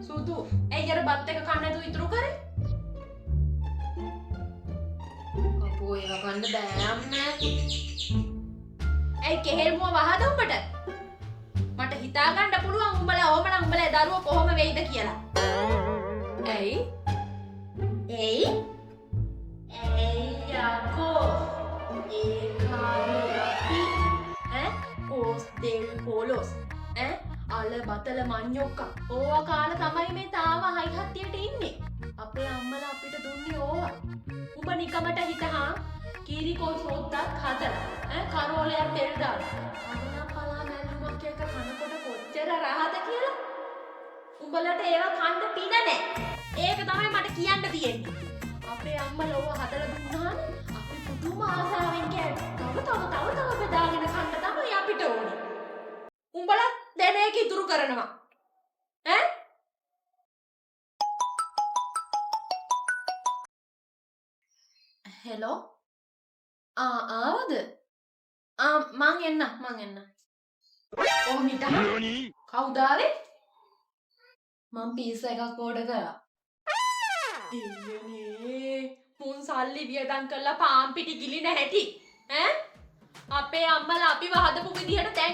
සුදු ඇයි අර බත් එක කන්න නැතුව ඉතුරු කරේ? අපෝ ඒක කන්න බෑ අම්මේ. ඇයි කෙහෙල් මුව වහද උඹට? මට හිතා ගන්න පුළුවන් උඹලා ඕමනම් උඹලා දරුවෝ කොහොම වෙයිද කියලා. ඇයි? ඇයි? ඇයි යකෝ? ඒ කාලේ අපි ඕස් දෙල් පොලොස් අල බතල මඤ්ඤොක්කා ඕවා කාලා තමයි මේ තාම හයි හත්තියට ඉන්නේ. අපේ අම්මලා අපිට දුන්නේ ඕවා. උඹ නිකමට හිතහා කීරිකෝල් සෝද්දක් හදලා කරෝලයක් තෙල් දාලා කනවා පලා මැල්ලුමක් එක කනකොට කොච්චර රහද කියලා. උඹලට ඒවා කන්න පින නැහැ. ඒක තමයි මට කියන්න තියෙන්නේ. අපේ අම්මලා ඕවා හදලා දුන්නාම අපි පුදුම ආසාවෙන් කෑවා. තව බෙදාගෙන කන්න තමයි අපිට ඕනේ. උඹලා දැන එක ඉතුරු කරනවා. හෙලෝ ආවද? මං එන්න. කොහොම හිටහා? කවුද ආවේ? මං පීසා එකක් ඕඩර් කරා. දෙයනේ මුන් සල්ලි වියදම් කරලා පාන් පිටි ගිලින හැටි. අපේ අම්මලා අපි වහදපු විදිහට දැන්